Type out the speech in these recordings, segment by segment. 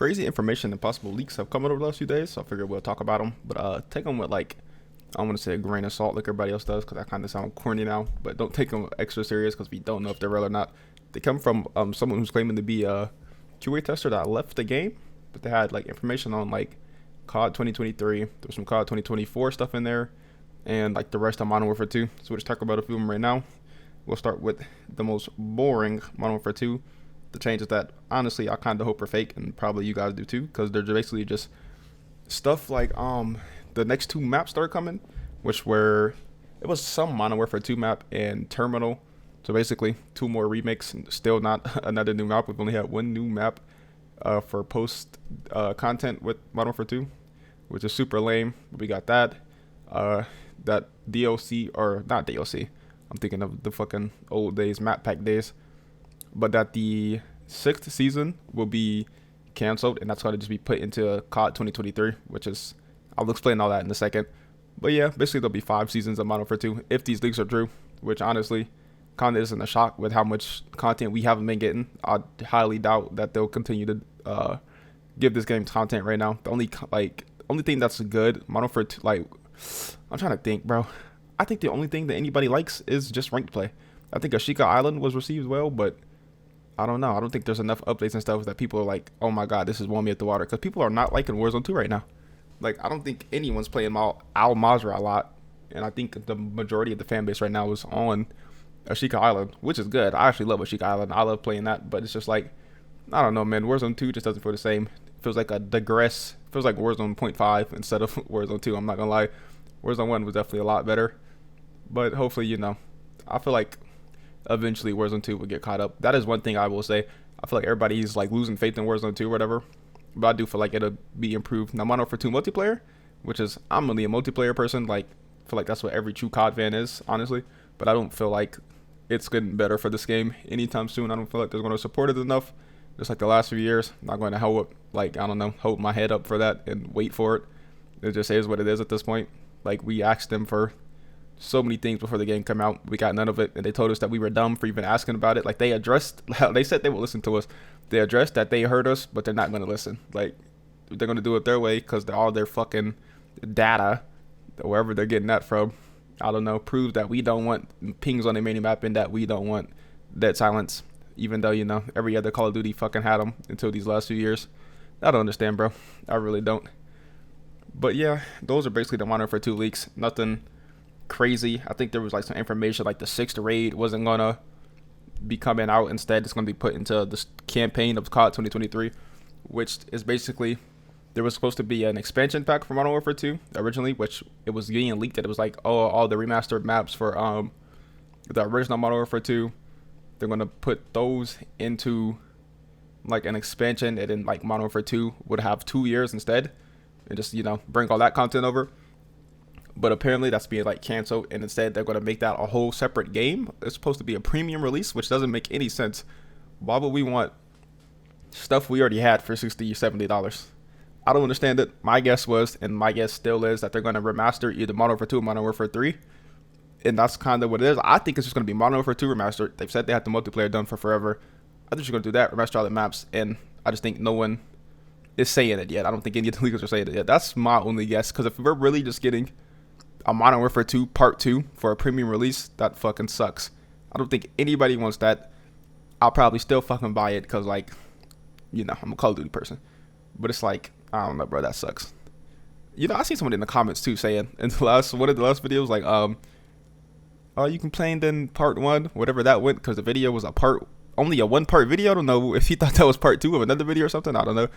crazy information and possible leaks have come out over the last few days, so I figured we'll talk about them. But take them with like, I don't want to say a grain of salt like everybody else does, because I kind of sound corny now. But don't take them extra serious, because we don't know if they're real or not. They come from someone who's claiming to be a QA tester that left the game, but they had like information on like COD 2023. There's some COD 2024 stuff in there, and like the rest of Modern Warfare 2. So we'll just talk about a few of them right now. We'll start with the most boring Modern Warfare 2. The changes that honestly I kind of hope are fake, and probably you guys do too, because they're basically just stuff like the next two maps that are coming, which were it was some Modern Warfare 2 map and Terminal. So basically two more remakes, and still not another new map. We've only had one new map for post content with Modern Warfare 2, which is super lame. We got that that DLC, or not DLC. I'm thinking of the fucking old days, map pack days. But that the 6th season will be canceled, and that's going to just be put into COD 2023, which is, I'll explain all that in a second. But yeah, basically there'll be 5 seasons of Modern Warfare 2 if these leaks are true, which honestly kind of isn't a shock with how much content we haven't been getting. I highly doubt that they'll continue to give this game content right now. The only thing that's good, Modern Warfare 2, like, I'm trying to think, bro. I think the only thing that anybody likes is just ranked play. I think Ashika Island was received well, but I don't know. I don't think there's enough updates and stuff that people are like, oh my god, this is warm me at the water. Because people are not liking Warzone 2 right now. Like, I don't think anyone's playing Al Mazrah a lot. And I think the majority of the fan base right now is on Ashika Island, which is good. I actually love Ashika Island. I love playing that. But it's just like, I don't know, man. Warzone 2 just doesn't feel the same. It feels like a digress. It feels like Warzone 0.5 instead of Warzone 2. I'm not going to lie. Warzone 1 was definitely a lot better. But hopefully, I feel like eventually Warzone 2 will get caught up. That is one thing I will say. I feel like everybody's like losing faith in Warzone 2 or whatever, but I do feel like it'll be improved. Now, Modern Warfare 2 multiplayer, which is, I'm really a multiplayer person. Like, I feel like that's what every true COD fan is, honestly. But I don't feel like it's getting better for this game anytime soon. I don't feel like they're going to support it enough. Just like the last few years, I'm not going to hold my head up for that and wait for it. It just is what it is at this point. Like, we asked them for so many things before the game come out. We got none of it, and they told us that we were dumb for even asking about it. Like, they said they would listen to us. They addressed that they heard us, but they're not going to listen. Like, they're going to do it their way, because all their fucking data, wherever they're getting that from, I don't know, proves that we don't want pings on the mini map, and that we don't want dead silence, even though, every other Call of Duty fucking had them until these last few years. I don't understand, bro. I really don't. But yeah, those are basically the Modern Warfare 2 leaks. Nothing crazy. I think there was like some information like the 6th raid wasn't gonna be coming out. Instead, it's gonna be put into this campaign of COD 2023, which is basically, there was supposed to be an expansion pack for Modern Warfare 2 originally, which it was getting leaked that it was like, oh, all the remastered maps for the original Modern Warfare 2, they're gonna put those into like an expansion, and then like Modern Warfare 2 would have 2 years instead, and just bring all that content over. But apparently that's being like canceled, and instead they're going to make that a whole separate game. It's supposed to be a premium release, which doesn't make any sense. Why would we want stuff we already had for $60 or $70? I don't understand it. My guess was, and my guess still is, that they're going to remaster either Modern Warfare 2 or Modern Warfare 3. And that's kind of what it is. I think it's just going to be Modern Warfare 2 remastered. They've said they have the multiplayer done for forever. I think they're going to do that, remaster all the maps, and I just think no one is saying it yet. I don't think any of the leakers are saying it yet. That's my only guess, because if we're really just getting a Modern Warfare 2 Part 2 for a premium release, that fucking sucks. I don't think anybody wants that. I'll probably still fucking buy it, because like, I'm a Call of Duty person. But it's like, I don't know, bro, that sucks. I see someone in the comments too saying in one of the last videos, like, oh, you complained in Part 1, whatever that went, because the video was only a 1-part video. I don't know if he thought that was Part 2 of another video or something. I don't know.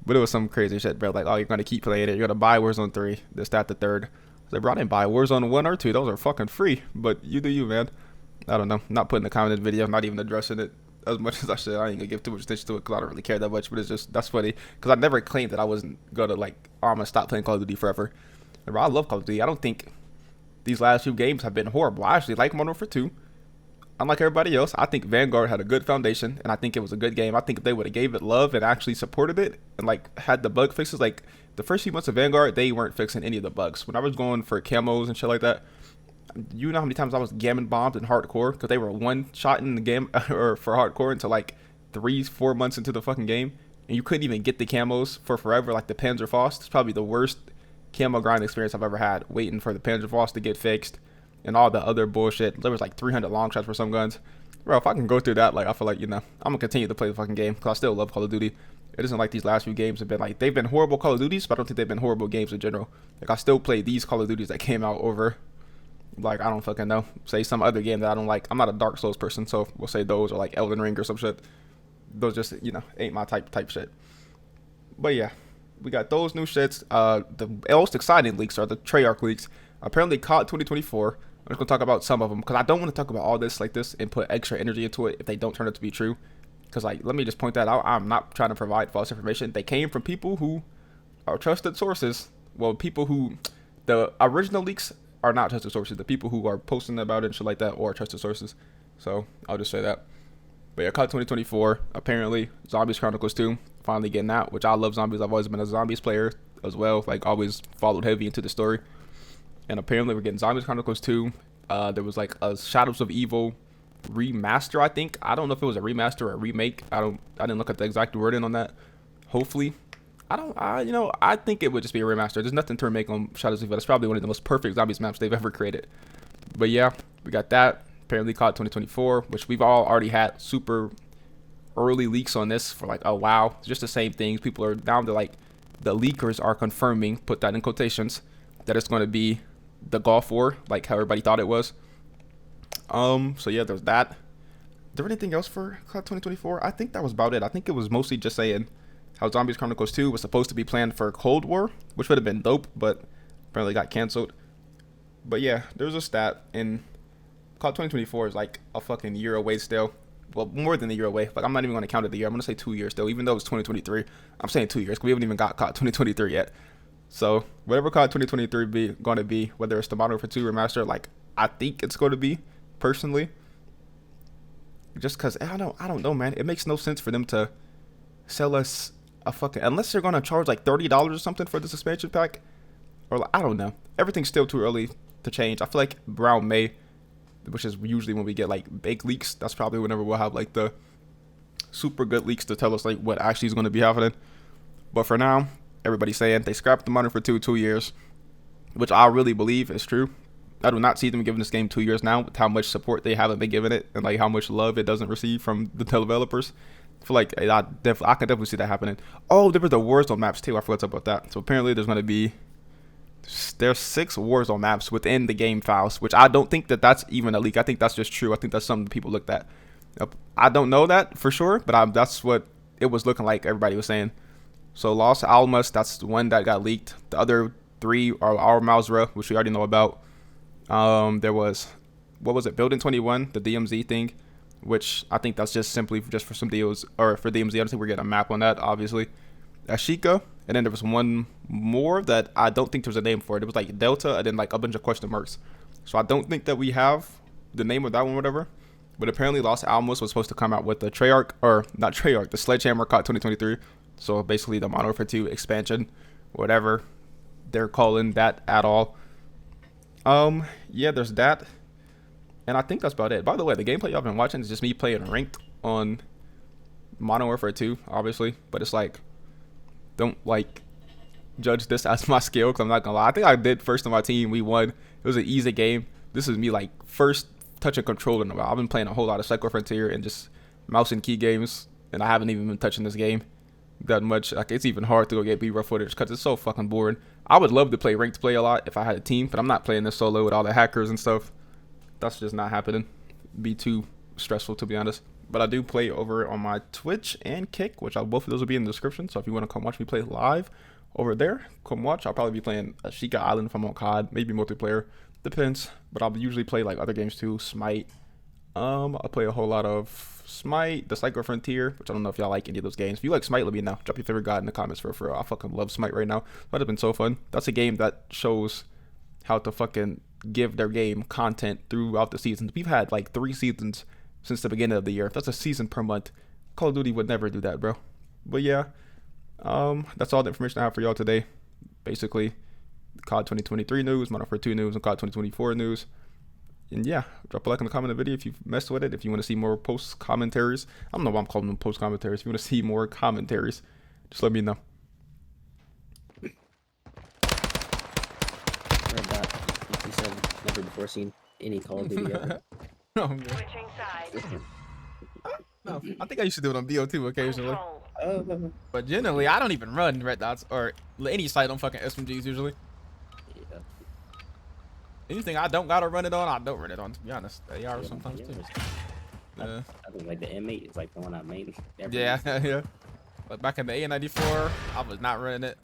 But it was some crazy shit, bro. Like, oh, you're going to keep playing it. You're going to buy Warzone 3, this, that, the third. They brought in buy Warzone 1 or 2. Those are fucking free. But you do you, man. I don't know. Not putting the comment in the video. Not even addressing it as much as I should. I ain't gonna give too much attention to it, because I don't really care that much. But it's just, that's funny, because I never claimed that I wasn't gonna like, oh, I'm gonna stop playing Call of Duty forever. I love Call of Duty. I don't think these last few games have been horrible. I actually like Modern Warfare 2. Unlike everybody else, I think Vanguard had a good foundation, and I think it was a good game. I think if they would have gave it love and actually supported it, and like had the bug fixes, like the first few months of Vanguard, they weren't fixing any of the bugs. When I was going for camos and shit like that, you know how many times I was gammon bombed in hardcore, because they were one shot in the game or for hardcore until like 3-4 months into the fucking game. and you couldn't even get the camos for forever, like the Panzerfaust. It's probably the worst camo grind experience I've ever had, waiting for the Panzerfaust to get fixed and all the other bullshit. There was like 300 long shots for some guns. Bro, if I can go through that, like, I feel like, I'm gonna continue to play the fucking game, because I still love Call of Duty. It isn't like these last few games have been like, they've been horrible Call of Duties, but I don't think they've been horrible games in general. Like, I still play these Call of Duties that came out over, like, I don't fucking know, say some other game that I don't like. I'm not a Dark Souls person, so we'll say those, or like Elden Ring or some shit. Those just, ain't my type shit. But yeah, we got those new shits. The most exciting leaks are the Treyarch leaks. Apparently COD 2024. I'm just gonna talk about some of them, because I don't want to talk about all this like this and put extra energy into it if they don't turn out to be true. Because, like, let me just point that out. I'm not trying to provide false information. They came from people who are trusted sources. Well, people who, the original leaks are not trusted sources. The people who are posting about it and shit like that are trusted sources. So I'll just say that. But yeah, COD 2024, apparently Zombies Chronicles 2, finally getting out, which I love zombies. I've always been a zombies player as well. Like, always followed heavy into the story. And apparently we're getting Zombies Chronicles 2. There was like a Shadows of Evil remaster, I think. I don't know if it was a remaster or a remake. I didn't look at the exact wording on that. Hopefully. I think it would just be a remaster. There's nothing to remake on Shadows of Evil. That's probably one of the most perfect zombies maps they've ever created. But yeah, we got that. Apparently COD 2024, which we've all already had super early leaks on this for like a while. It's just the same things. People are down to, like, the leakers are confirming, put that in quotations, that it's going to be the Gulf War, like how everybody thought it was. So yeah, there's that. Is there anything else for COD 2024? I think that was about it. I think it was mostly just saying how Zombies Chronicles 2 was supposed to be planned for Cold War, which would have been dope, but apparently got canceled. But yeah, there's a stat, and COD 2024 is like a fucking year away still. Well, more than a year away. Like, I'm not even going to count it the year. I'm going to say 2 years still, even though it's 2023. I'm saying 2 years, because we haven't even got COD 2023 yet. So whatever COD 2023 going to be, whether it's the Modern Warfare 2 remaster, like, I think it's going to be, personally, just because I don't know, man. It makes no sense for them to sell us a fucking, unless they're going to charge like $30 or something for this expansion pack, or like, I don't know. Everything's still too early to change. I feel like around May, which is usually when we get like big leaks, that's probably whenever we'll have like the super good leaks to tell us like what actually is going to be happening. But for now, everybody's saying they scrapped the Modern Warfare 2 years, which I really believe is true. I do not see them giving this game 2 years now with how much support they haven't been giving it and like how much love it doesn't receive from the developers. I feel like I can definitely see that happening. Oh, there were the Warzone maps too. I forgot about that. So apparently there's 6 Warzone maps within the game files, which I don't think that's even a leak. I think that's just true. I think that's something people looked at. I don't know that for sure, but that's what it was looking like everybody was saying. So Los Alamos, that's the one that got leaked. The other 3 are our Mausra, which we already know about. There was, what was it, Building 21, the DMZ thing, which I think that's just simply just for some deals, or for DMZ. I don't think we're getting a map on that, obviously. Ashika, and then there was one more that I don't think there was a name for it. It was like Delta, and then like a bunch of question marks. So I don't think that we have the name of that one, whatever. But apparently Los Alamos was supposed to come out with the Treyarch, or not Treyarch, the Sledgehammer COD 2023. So basically the Modern Warfare 2 expansion, whatever they're calling that at all. Yeah, there's that. And I think that's about it. By the way, the gameplay y'all been watching is just me playing ranked on Modern Warfare 2, obviously. But it's like, don't like judge this as my skill, because I'm not gonna lie. I think I did first on my team. We won. It was an easy game. This is me like first touching controller in a while. I've been playing a whole lot of Psycho Frontier and just mouse and key games, and I haven't even been touching this game that much. Like, it's even hard to go get B-roll footage because it's so fucking boring. I would love to play ranked play a lot if I had a team, but I'm not playing this solo with all the hackers and stuff. That's just not happening. Be too stressful, to be honest. But I do play over on my Twitch and Kick, which both of those will be in the description. So if you want to come watch me play live over there, come watch. I'll probably be playing Ashika Island if I'm on COD, maybe multiplayer, depends. But I'll usually play like other games too, Smite. I'll play a whole lot of Smite, the Psycho Frontier, which I don't know if y'all like any of those games. If you like Smite, let me know. Drop your favorite god in the comments for real. I fucking love Smite right now. That has been so fun. That's a game that shows how to fucking give their game content throughout the seasons. We've had like 3 seasons since the beginning of the year. If that's a season per month, Call of Duty would never do that, bro. But yeah, that's all the information I have for y'all today. Basically, COD 2023 news, Modern Warfare 2 news, and COD 2024 news. And yeah, drop a like in the comment of the video if you've messed with it. If you want to see more post commentaries, I don't know why I'm calling them post commentaries. If you want to see more commentaries, Just let me know. Red dot. Like you said, never before seen any Call of Duty ever. Oh, man. No, I think I used to do it on BO2 occasionally. But generally, I don't even run red dots or any sight on fucking SMGs usually. Yeah. Anything I don't gotta run it on, I don't run it on, to be honest. AR sometimes too. I think like the M8 is like the one I made. Yeah, yeah. But back in the A94, I was not running it.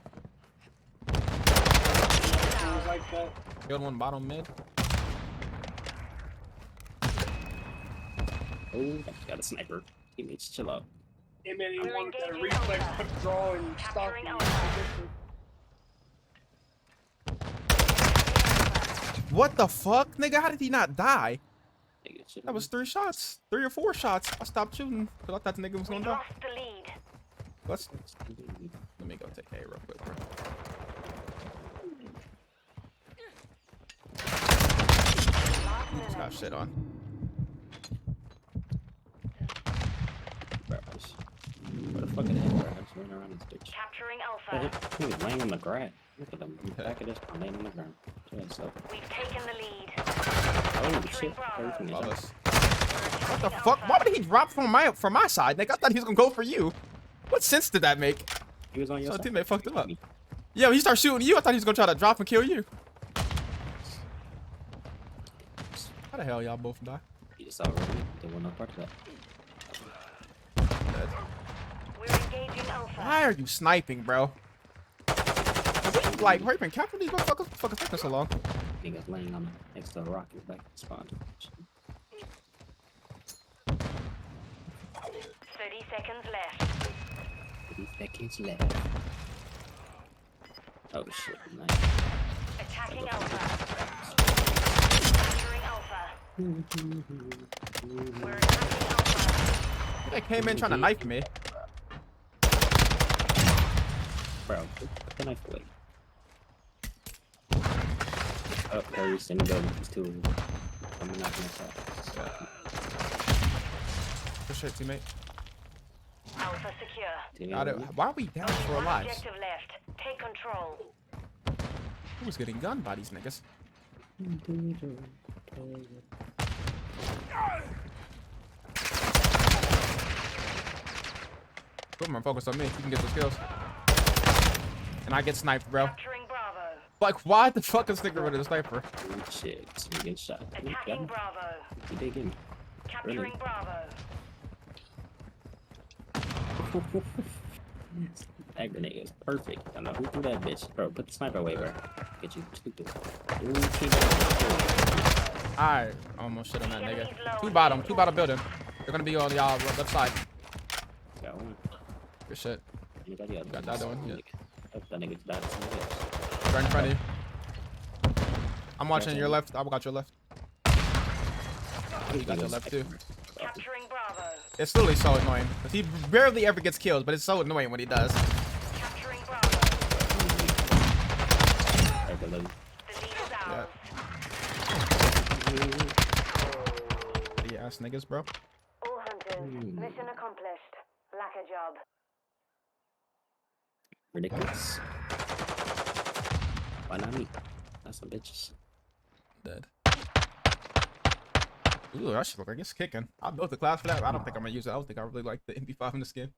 Like that. Killed one bottom mid. Oh, got a sniper. Teammates, chill out. Him and he wanted that reflex draw and stop him. What the fuck, nigga? How did he not die? Nigga, That was 3 shots, 3 or 4 shots. I stopped shooting because I thought the nigga was gonna die. Let's let me go take A real quick, bro. Just got shit on. What the fuck is that, bro? I'm just running around this bitch. Capturing Alpha. He was laying on the ground. Look at him. Back of this one, laying on the ground. So. We've taken the lead. Oh shit! Everything is Love up. us. What the fuck? Why would he drop from my side? Nigga, I thought he was gonna go for you. What sense did that make? He was on your So side. teammate fucked him up. Yeah, when he started shooting you, I thought he was gonna try to drop and kill you. How the hell y'all both die? He just already didn't want no part of that. Dead. We're engaging Alpha. Why are you sniping, bro? Like, hurry, capture these motherfuckers. What the fuck is taking so long? Niggas laying on next to the rocket back spawn. 30 seconds left. 30 seconds left. Oh shit! Nice. Attacking Alpha. Capturing Alpha. We're attacking Alpha. They came in trying to knife me. Bro, put the knife away. Oh, Harry's in the building. There's 2 of them. I'm not gonna stop. For sure, teammate. Alpha secure. Got it. Why are we down for One lives? objective left. Take control. Who was getting gunned by these niggas? Put more focus on me. You can get those kills. And I get sniped, bro. Capturing Bravo. Like, why the fuck is nigga running a sniper? Oh shit! You get shot. Attacking Bravo. You did get me. Capturing Really? Bravo. That grenade is perfect. I don't know who threw that bitch. Bro, put the sniper away, bro. Get you stupid. Ooh, I almost shit on that nigga. Two bottom building. They're gonna be on y'all left side. got one. Good shit. Anybody else? Got the other one, yeah. Oh, that nigga's died to somebody else. Right in front of you. I'm watching your left. I got your left. You got your left too. Capturing Bravo. It's literally so annoying. 'Cause he barely ever gets kills, but it's so annoying when he does. Capturing Bravo. Right below you. The lead is ours. Yeah, ass niggas, bro. All hunters. Mission accomplished. Lack a job. Ridiculous. Why not me? That's some bitches. Dead. Ooh, that shit look like it's kicking. I built the class for that, but I don't think I'm gonna use it. I don't think I really like the MP5 in the skin.